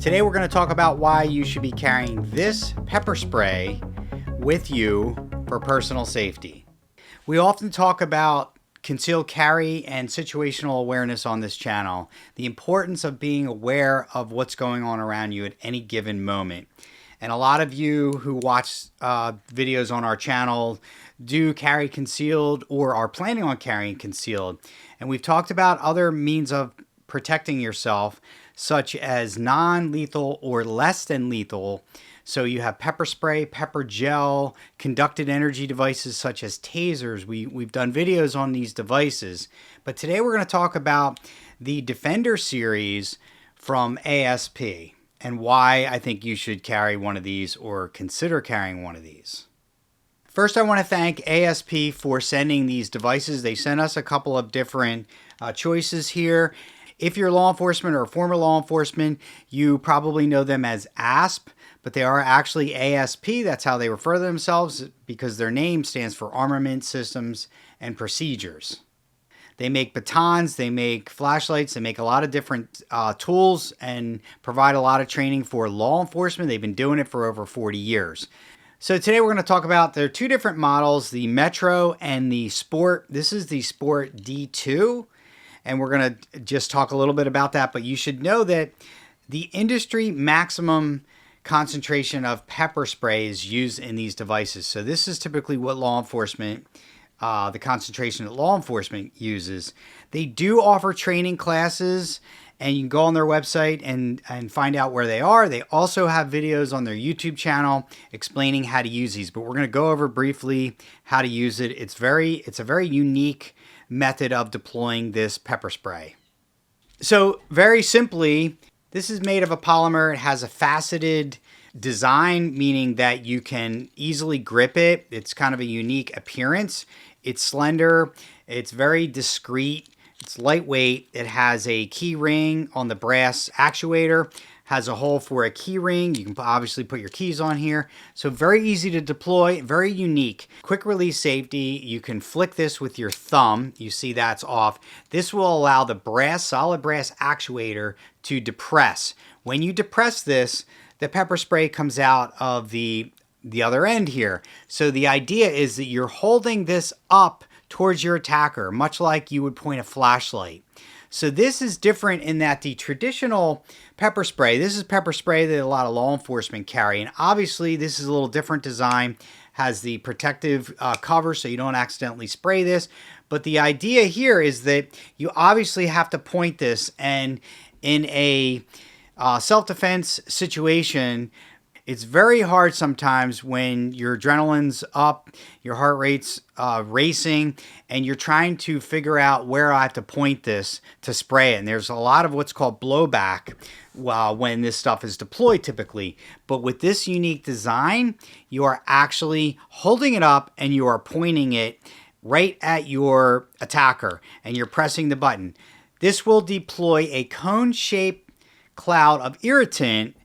Today we're going to talk about why you should be carrying this pepper spray with you for personal safety. We often talk about concealed carry and situational awareness on this channel, the importance of being aware of what's going on around you at any given moment. And a lot of you who watch videos on our channel do carry concealed or are planning on carrying concealed. And we've talked about other means of protecting yourself, such as non-lethal or less than lethal. So you have pepper spray, pepper gel, conducted energy devices such as tasers. We've done videos on these devices. But today we're going to talk about the Defender series from ASP and why I think you should carry one of these or consider carrying one of these. First, I want to thank ASP for sending these devices. They sent us a couple of different choices here. If you're law enforcement or former law enforcement, you probably know them as ASP, but they are actually ASP. That's how they refer to themselves because their name stands for Armament Systems and Procedures. They make batons, they make flashlights, they make a lot of different tools and provide a lot of training for law enforcement. They've been doing it for over 40 years. So today we're going to talk about, there are two different models, the Metro and the Sport. This is the Sport D2. And we're going to just talk a little bit about that, but you should know that the industry maximum concentration of pepper spray is used in these devices. So this is typically what law enforcement, the concentration that law enforcement uses. They do offer training classes, and you can go on their website and find out where they are. They also have videos on their YouTube channel explaining how to use these, but we're going to go over briefly how to use it. It's a very unique method of deploying this pepper spray. So very simply, this is made of a polymer. It has a faceted design, meaning that you can easily grip it. It's kind of a unique appearance. It's slender. It's very discreet. It's lightweight. It has a key ring on the brass actuator. Has a hole for a key ring. You can obviously put your keys on here. So very easy to deploy, very unique. Quick release safety. You can flick this with your thumb. You see that's off. This will allow the solid brass actuator to depress. When you depress this, the pepper spray comes out of the other end here. So the idea is that you're holding this up towards your attacker, much like you would point a flashlight. So this is different in that the traditional pepper spray, this is pepper spray that a lot of law enforcement carry. And obviously this is a little different design, has the protective cover so you don't accidentally spray this. But the idea here is that you obviously have to point this, and in a self-defense situation, it's very hard sometimes when your adrenaline's up, your heart rate's racing, and you're trying to figure out where I have to point this to spray it. And there's a lot of what's called blowback when this stuff is deployed typically. But with this unique design, you are actually holding it up and you are pointing it right at your attacker and you're pressing the button. This will deploy a cone-shaped cloud of irritant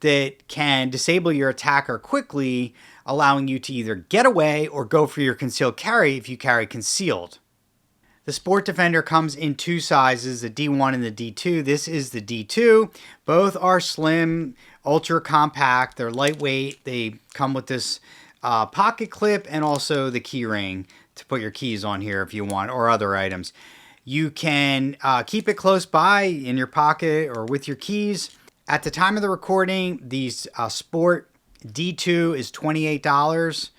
that can disable your attacker quickly, allowing you to either get away or go for your concealed carry if you carry concealed. The Sport Defender comes in two sizes, the D1 and the D2. This is the D2. Both are slim, ultra compact. They're lightweight. They come with this pocket clip and also the key ring to put your keys on here if you want, or other items. You can keep it close by in your pocket or with your keys. At the time of the recording, the Sport D2 is $28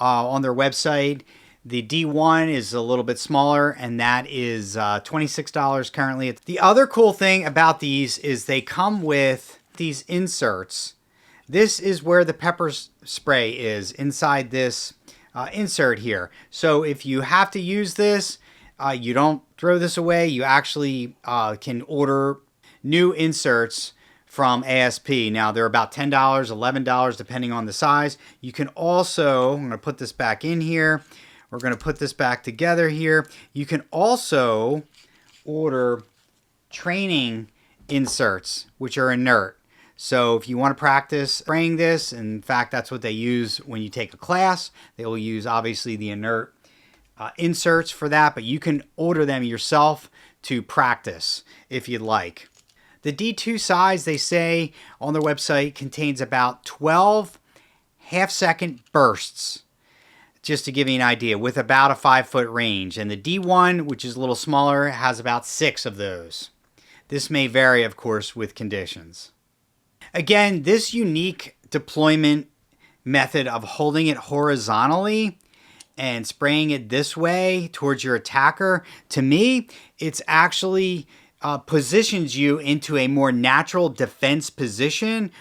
on their website. The D1 is a little bit smaller, and that is $26 currently. The other cool thing about these is they come with these inserts. This is where the pepper spray is, inside this insert here. So if you have to use this, you don't throw this away. You actually can order new inserts from ASP. Now they're about $10, $11 depending on the size. You can also, I'm going to put this back in here. We're going to put this back together here. You can also order training inserts, which are inert. So if you want to practice spraying this, in fact, that's what they use when you take a class. They will use obviously the inert inserts for that, but you can order them yourself to practice if you'd like. The D2 size, they say on their website, contains about 12 half-second bursts, just to give you an idea, with about a 5-foot range. And the D1, which is a little smaller, has about 6 of those. This may vary, of course, with conditions. Again, this unique deployment method of holding it horizontally and spraying it this way towards your attacker, to me, it's actually positions you into a more natural defense position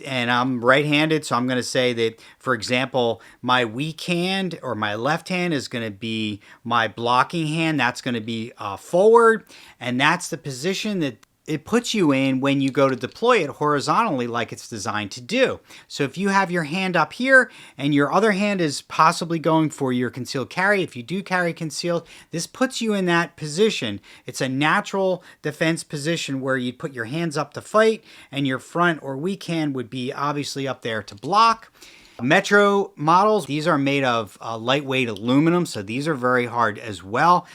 and I'm right-handed, so I'm going to say that, for example, my weak hand or my left hand is going to be my blocking hand. That's going to be forward, and that's the position that it puts you in when you go to deploy it horizontally like it's designed to do. So if you have your hand up here and your other hand is possibly going for your concealed carry, if you do carry concealed, this puts you in that position. It's a natural defense position where you'd put your hands up to fight and your front or weak hand would be obviously up there to block. Metro models, these are made of lightweight aluminum, so these are very hard as well.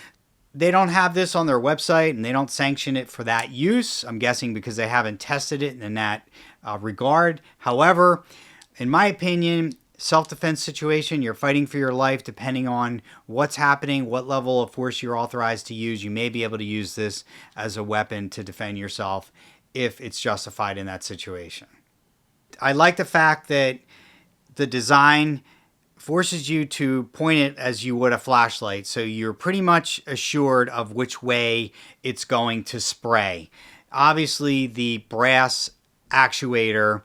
They don't have this on their website and they don't sanction it for that use. I'm guessing because they haven't tested it in that regard. However, in my opinion, self-defense situation, you're fighting for your life depending on what's happening, what level of force you're authorized to use. You may be able to use this as a weapon to defend yourself if it's justified in that situation. I like the fact that the design forces you to point it as you would a flashlight, so you're pretty much assured of which way it's going to spray. Obviously, the brass actuator,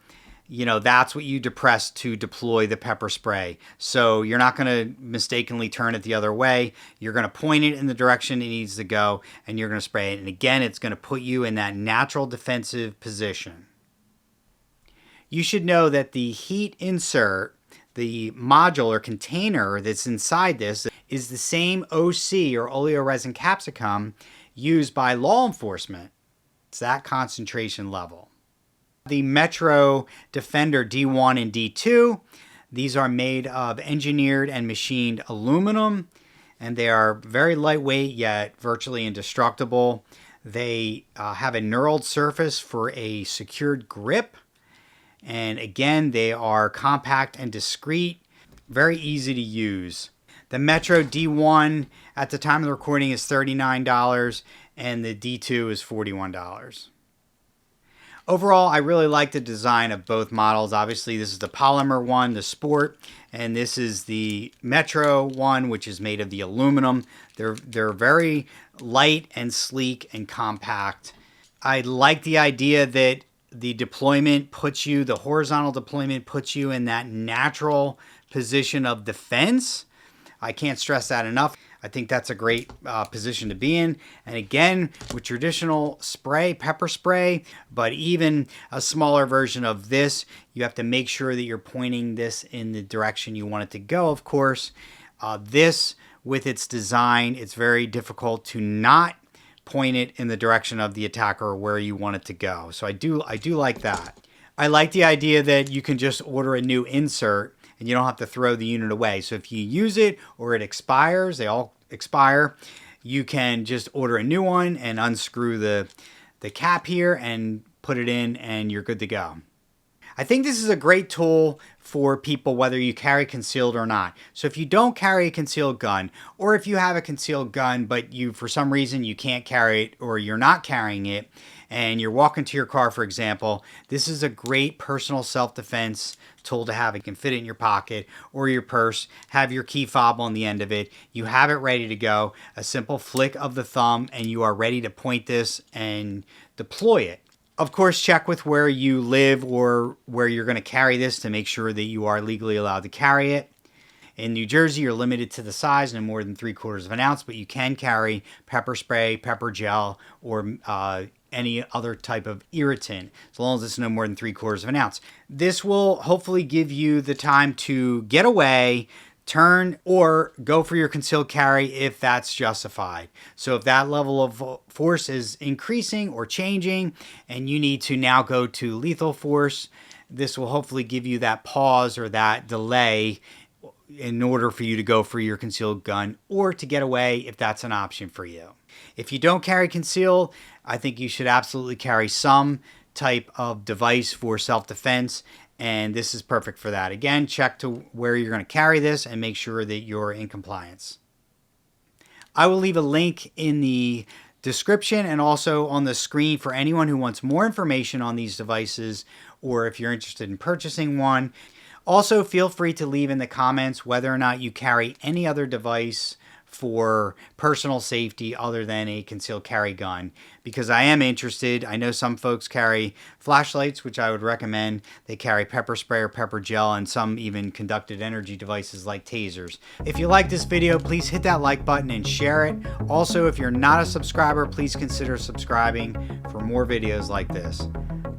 that's what you depress to deploy the pepper spray. So you're not going to mistakenly turn it the other way. You're going to point it in the direction it needs to go, and you're going to spray it. And again, it's going to put you in that natural defensive position. You should know that the heat insert, the module or container that's inside this, is the same OC or oleoresin capsicum used by law enforcement. It's that concentration level. The Metro Defender D1 and D2, these are made of engineered and machined aluminum, and they are very lightweight yet virtually indestructible. They have a knurled surface for a secured grip. And again, they are compact and discreet, very easy to use. The Metro D1 at the time of the recording is $39 and the D2 is $41. Overall, I really like the design of both models. Obviously, this is the polymer one, the Sport, and this is the Metro one, which is made of the aluminum. They're very light and sleek and compact. I like the idea that the horizontal deployment puts you in that natural position of defense. I can't stress that enough. I think that's a great position to be in. And again, with traditional pepper spray, but even a smaller version of this, you have to make sure that you're pointing this in the direction you want it to go, of course. This, with its design, it's very difficult to not point it in the direction of the attacker or where you want it to go. So I do like that. I like the idea that you can just order a new insert and you don't have to throw the unit away. So if you use it or it expires, they all expire, you can just order a new one and unscrew the cap here and put it in and you're good to go. I think this is a great tool for people whether you carry concealed or not. So if you don't carry a concealed gun, or if you have a concealed gun but for some reason you can't carry it or you're not carrying it and you're walking to your car, for example, this is a great personal self-defense tool to have. It can fit in your pocket or your purse, have your key fob on the end of it. You have it ready to go. A simple flick of the thumb and you are ready to point this and deploy it. Of course, check with where you live or where you're going to carry this to make sure that you are legally allowed to carry it. In New Jersey, you're limited to the size, no more than 3/4 of an ounce, but you can carry pepper spray, pepper gel, or any other type of irritant, as long as it's no more than 3/4 of an ounce. This will hopefully give you the time to get away, turn, or go for your concealed carry if that's justified. So if that level of force is increasing or changing and you need to now go to lethal force, this will hopefully give you that pause or that delay in order for you to go for your concealed gun or to get away if that's an option for you. If you don't carry concealed, I think you should absolutely carry some type of device for self-defense, and this is perfect for that. Again, check to where you're going to carry this and make sure that you're in compliance. I will leave a link in the description and also on the screen for anyone who wants more information on these devices, or if you're interested in purchasing one. Also, feel free to leave in the comments whether or not you carry any other device for personal safety other than a concealed carry gun, because I am interested. I know some folks carry flashlights, which I would recommend. They carry pepper spray or pepper gel, and some even conducted energy devices like tasers. If you like this video, please hit that like button and share it. Also, if you're not a subscriber, please consider subscribing for more videos like this.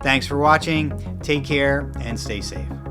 Thanks for watching. Take care and stay safe.